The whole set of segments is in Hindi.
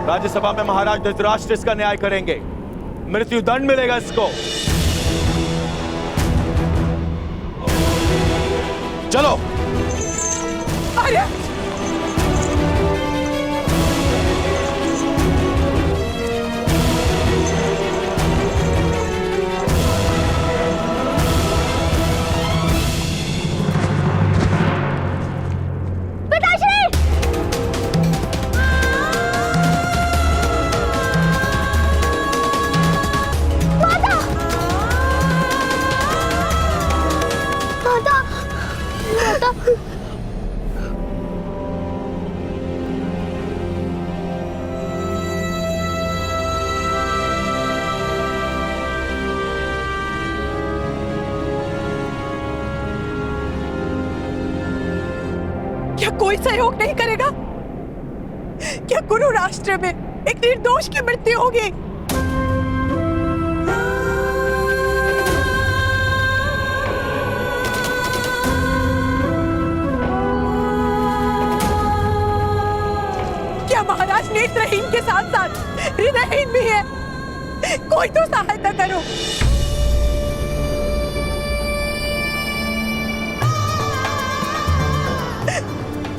राज्यसभा में महाराज धृतराष्ट्र इसका न्याय करेंगे, मृत्यु दंड मिलेगा इसको। चलो। अरे क्या कोई सहयोग नहीं करेगा? क्या कुरु राष्ट्र में एक निर्दोष की मृत्यु होगी? क्या महाराज नेत्रहीन के साथ साथ हृदयहीन भी है? कोई तो सहायता करो।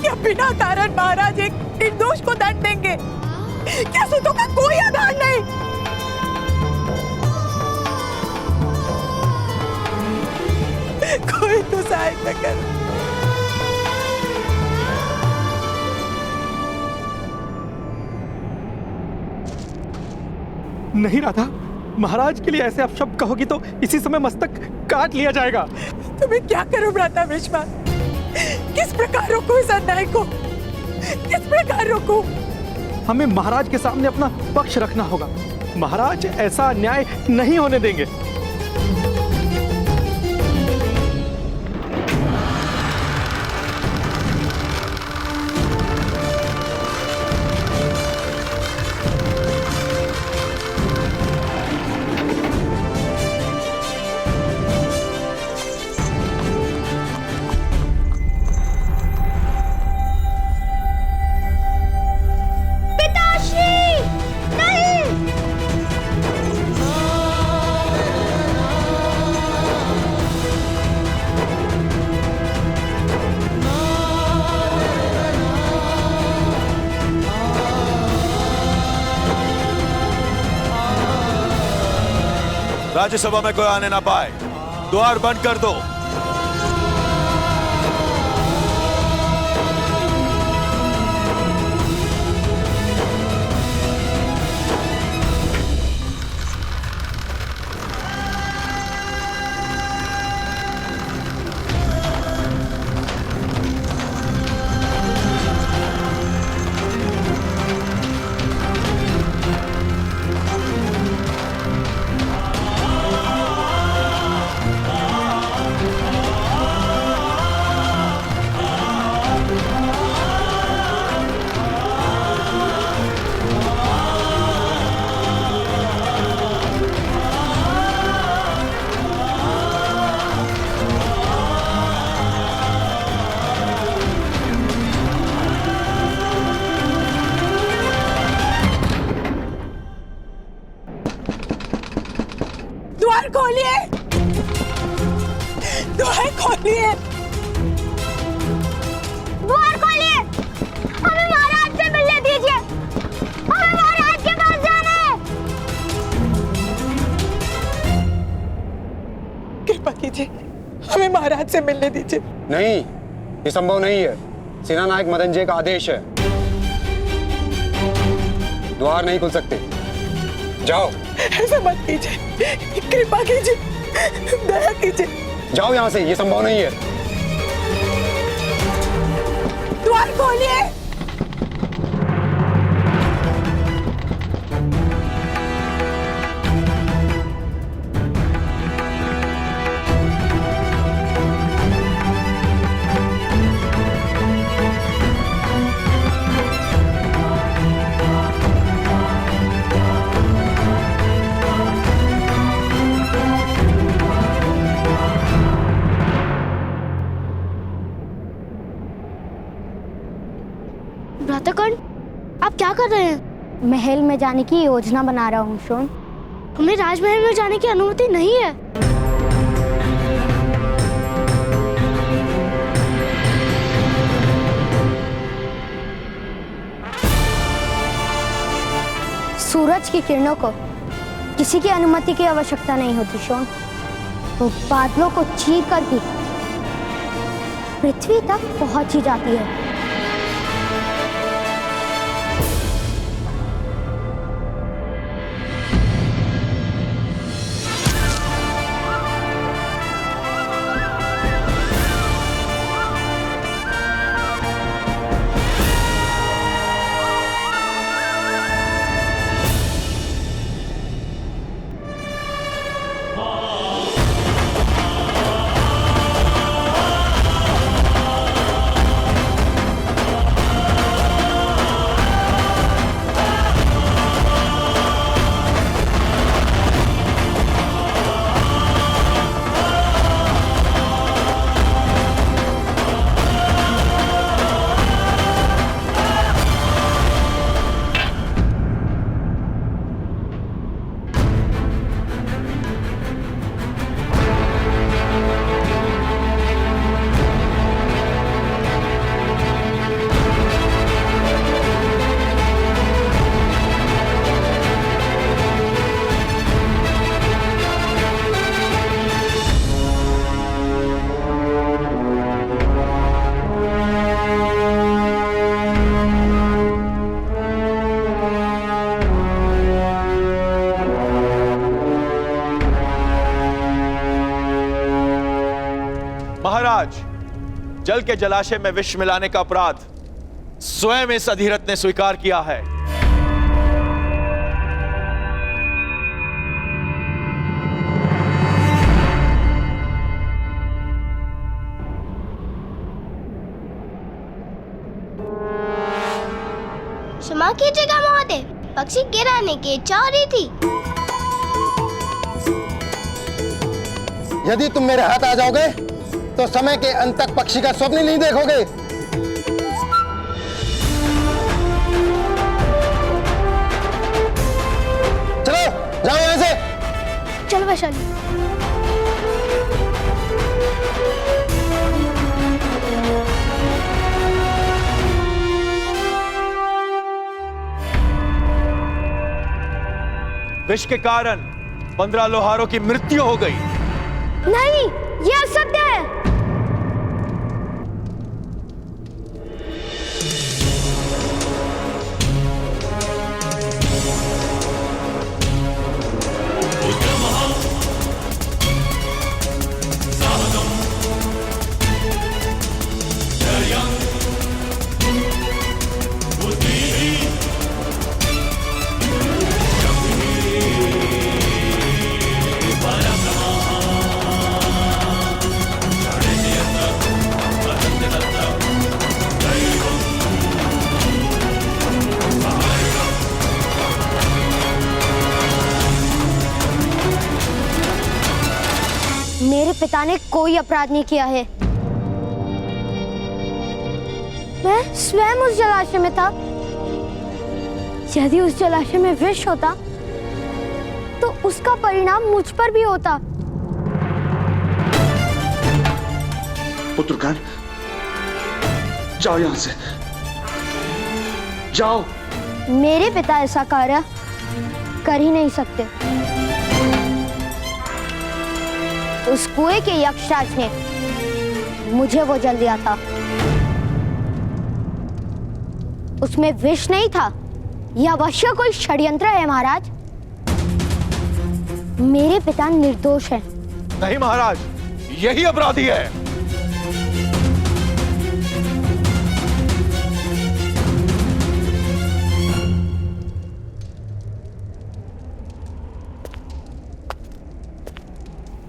क्या बिना कारण महाराज एक निर्दोष को दंड देंगे? क्या सूतों का कोई आधार नहीं? कोई तो सहायता करो। नहीं राधा, महाराज के लिए ऐसे अपशब्द कहोगी तो इसी समय मस्तक काट लिया जाएगा। तुम्हें क्या करूं भ्राता भीष्मा? किस प्रकार रोकूं इस अन्याय को? किस प्रकार रोकूं? हमें महाराज के सामने अपना पक्ष रखना होगा। महाराज ऐसा अन्याय नहीं होने देंगे। राज्यसभा में कोई आने ना पाए, द्वार बंद कर दो। द्वार खोलिए! द्वार खोलिए! द्वार खोलिए! हमें महाराज से मिलने दीजिए! हमें महाराज के पास जाना है! कृपा कीजिए, हमें महाराज से मिलने दीजिए। नहीं, ये संभव नहीं है। सेना नायक मदनजय का आदेश है। द्वार नहीं खुल सकते। जाओ। ऐसा मत कीजिए, कृपा कीजिए, दया कीजिए। जाओ यहाँ से, ये संभव नहीं है। द्वार खोलिए! भ्राताकर्ण, आप क्या कर रहे हैं? महल में जाने की योजना बना रहा हूँ शोन। हमें राजमहल में जाने की अनुमति नहीं है। सूरज की किरणों को किसी की अनुमति की आवश्यकता नहीं होती शोन। वो बादलों को चीर कर भी पृथ्वी तक पहुंच ही जाती है। महाराज, जल के जलाशय में विष मिलाने का अपराध स्वयं इस अधिरथ ने स्वीकार किया है। क्षमा कीजिएगा महोदय, पक्षी गिराने की इच्छा हो रही थी। यदि तुम मेरे हाथ आ जाओगे तो समय के अंत तक पक्षी का स्वप्न नहीं देखोगे। चलो जाओ यहाँ से। चलो वैशाली। विष के कारण 15 लोहारों की मृत्यु हो गई। नहीं, यह असत्य है। मेरे पिता ने कोई अपराध नहीं किया है। मैं स्वयं उस जलाशय में था। यदि उस जलाशय में विष होता तो उसका परिणाम मुझ पर भी होता। पुत्रकान, जाओ यहां से, जाओ। मेरे पिता ऐसा कार्य कर ही नहीं सकते। उस कुएं के यक्षराज ने मुझे वो जल दिया था। उसमें विष नहीं था। यह अवश्य कोई षड्यंत्र है महाराज। मेरे पिता निर्दोष हैं। नहीं महाराज, यही अपराधी है।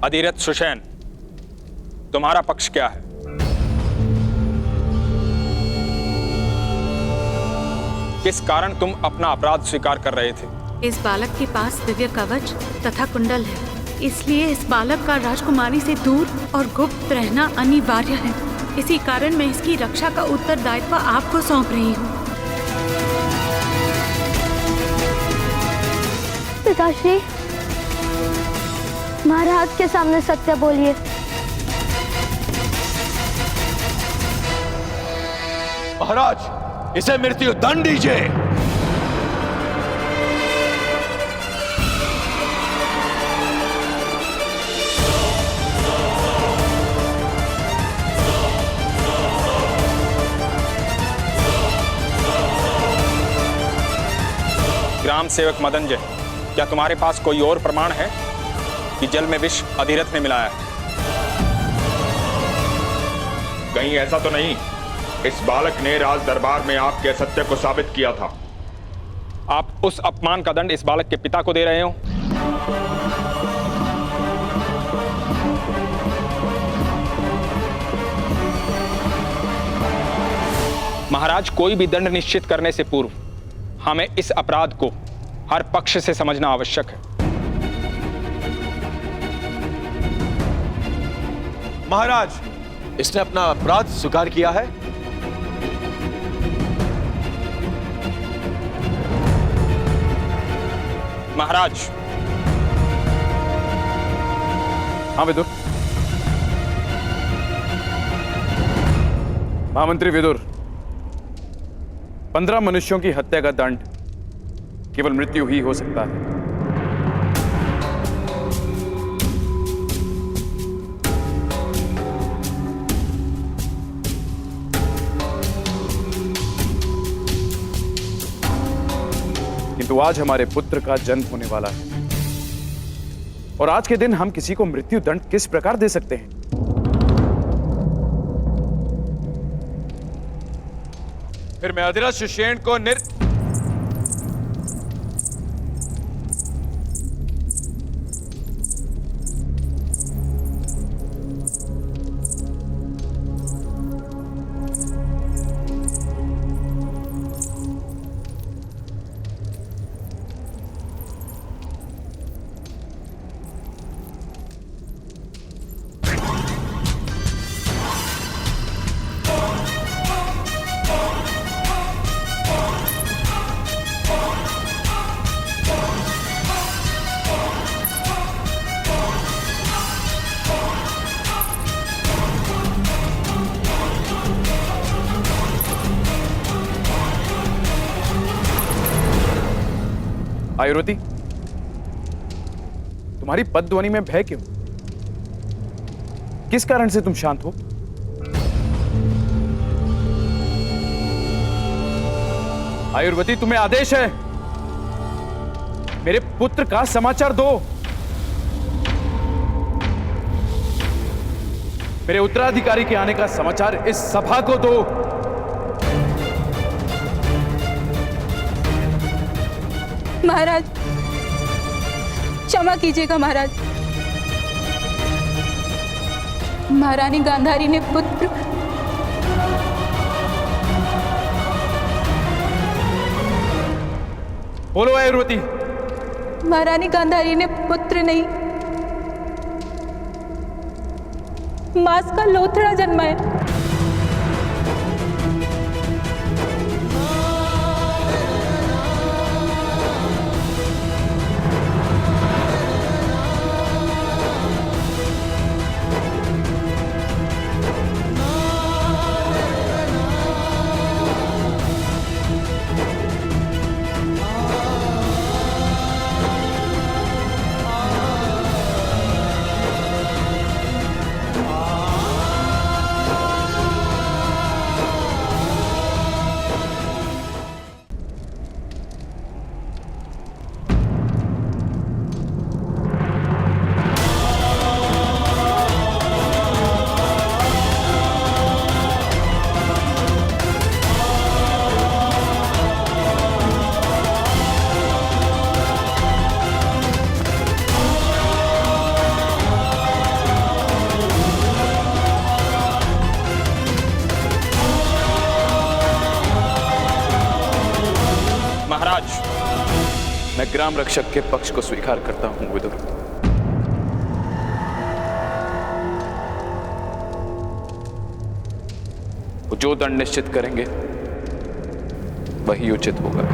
अधिरथ सुषेण, तुम्हारा पक्ष क्या है? किस कारण तुम अपना अपराध स्वीकार कर रहे थे? इस बालक के पास दिव्य कवच तथा कुंडल है, इसलिए इस बालक का राजकुमारी से दूर और गुप्त रहना अनिवार्य है। इसी कारण मैं इसकी रक्षा का उत्तरदायित्व आपको सौंप रही हूँ। पिताश्री, महाराज के सामने सत्य बोलिए। महाराज, इसे मृत्यु दंड दीजिए। ग्राम सेवक मदनजय, क्या तुम्हारे पास कोई और प्रमाण है कि जल में विष अधिरथ ने मिलाया है? कहीं ऐसा तो नहीं इस बालक ने राज दरबार में आपके असत्य को साबित किया था? आप उस अपमान का दंड इस बालक के पिता को दे रहे हो? महाराज, कोई भी दंड निश्चित करने से पूर्व हमें इस अपराध को हर पक्ष से समझना आवश्यक है। महाराज, इसने अपना अपराध स्वीकार किया है। महाराज। हाँ विदुर। महामंत्री विदुर, 15 मनुष्यों की हत्या का दंड केवल मृत्यु ही हो सकता है। किंतु आज हमारे पुत्र का जन्म होने वाला है और आज के दिन हम किसी को मृत्यु दंड किस प्रकार दे सकते हैं? फिर मैं अधिरथ सुषेण को आयुर्वती, तुम्हारी पदध्वनि में भय क्यों? किस कारण से तुम शांत हो? आयुर्वती, तुम्हें आदेश है, मेरे पुत्र का समाचार दो। मेरे उत्तराधिकारी के आने का समाचार इस सभा को दो। महाराज, क्षमा कीजिएगा महाराज। महारानी गांधारी ने पुत्र बोलो आयुर्वती। महारानी गांधारी ने पुत्र नहीं, मांस का लोथड़ा जन्मा है। मैं ग्राम रक्षक के पक्ष को स्वीकार करता हूं विदुर। वो जो दंड निश्चित करेंगे वही उचित होगा।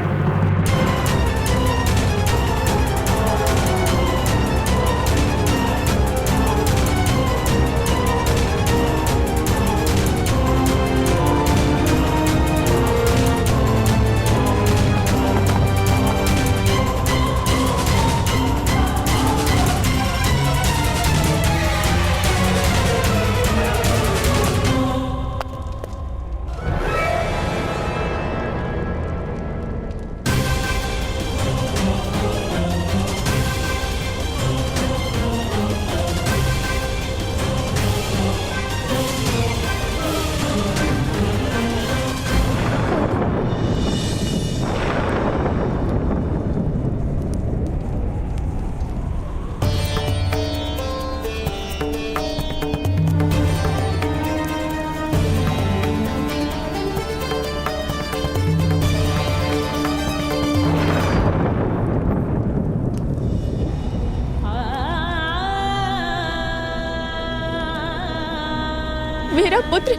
पुत्र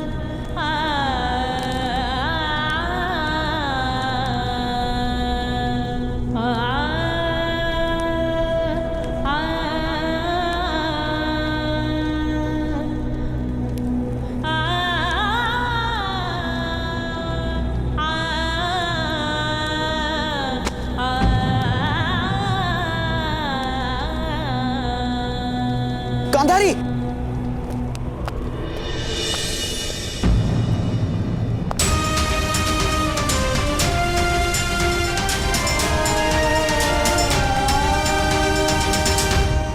गांधारी,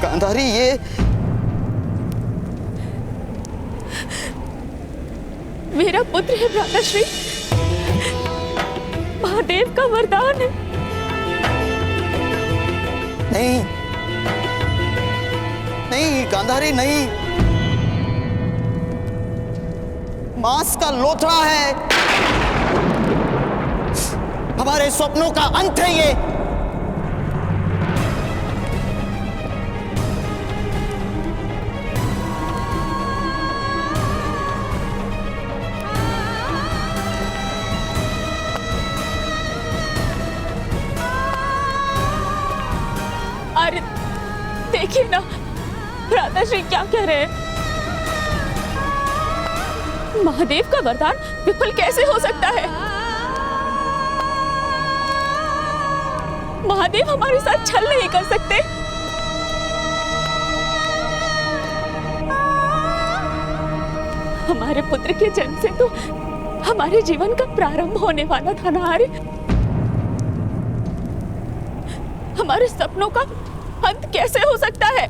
गांधारी, ये मेरा पुत्र है भ्राताश्री। महादेव का वरदान है। नहीं नहीं गांधारी, नहीं, मांस का लोथड़ा है। हमारे स्वप्नों का अंत है ये। अरे देखिए ना भ्राताश्री क्या कह रहे हैं। महादेव का वरदान विफल कैसे हो सकता है? महादेव हमारे साथ छल नहीं कर सकते। हमारे पुत्र के जन्म से तो हमारे जीवन का प्रारंभ होने वाला था ना आर्य। हमारे सपनों का अंत कैसे हो सकता है?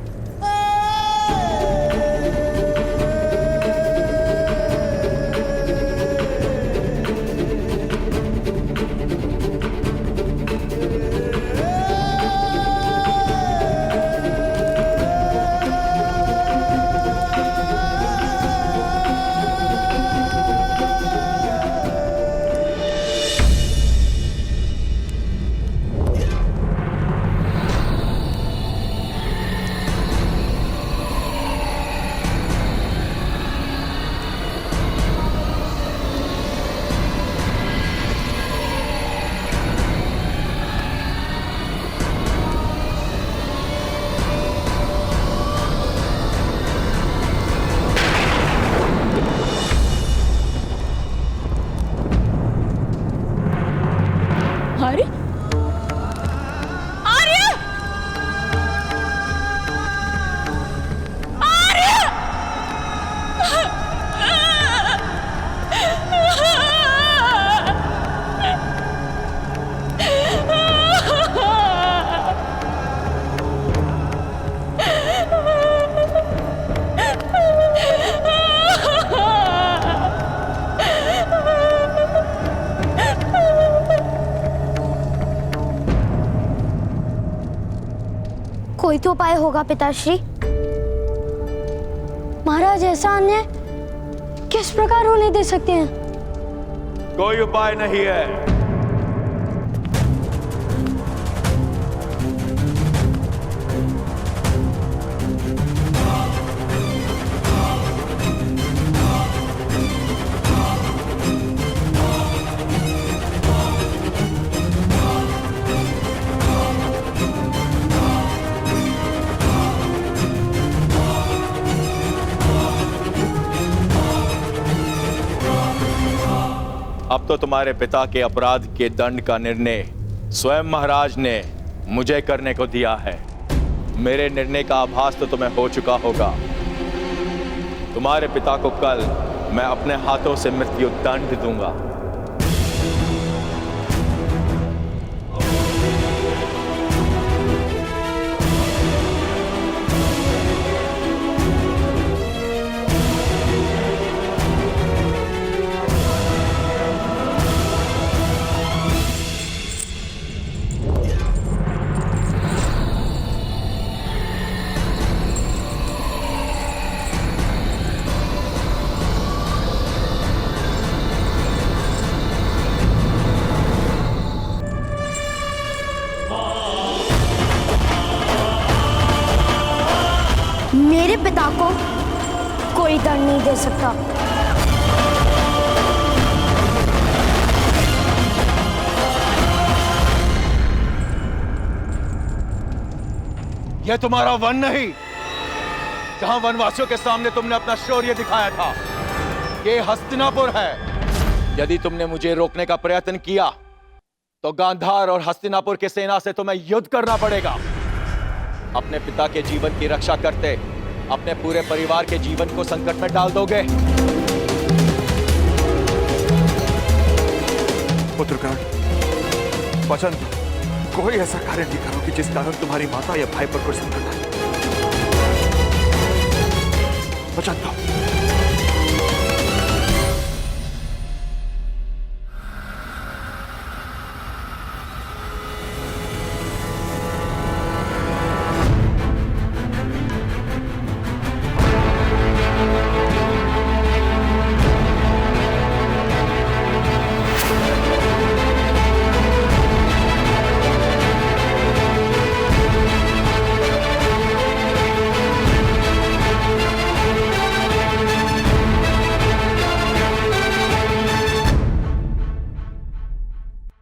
कोई तो उपाय होगा पिताश्री। महाराज ऐसा अन्याय किस प्रकार होने दे सकते हैं? कोई उपाय नहीं है। अब तो तुम्हारे पिता के अपराध के दंड का निर्णय स्वयं महाराज ने मुझे करने को दिया है। मेरे निर्णय का आभास तो तुम्हें हो चुका होगा। तुम्हारे पिता को कल मैं अपने हाथों से मृत्यु दंड दूंगा। मेरे पिता को कोई दंड नहीं दे सकता। यह तुम्हारा वन नहीं, जहां वनवासियों के सामने तुमने अपना शौर्य दिखाया था, ये हस्तिनापुर है। यदि तुमने मुझे रोकने का प्रयत्न किया तो गांधार और हस्तिनापुर की सेना से तुम्हें युद्ध करना पड़ेगा। अपने पिता के जीवन की रक्षा करते अपने पूरे परिवार के जीवन को संकट में डाल दोगे। पुत्रकांड, वचन दो, कोई ऐसा कार्य नहीं करोगे जिस कारण तुम्हारी माता या भाई पर कोई संकट आए। वचन दो।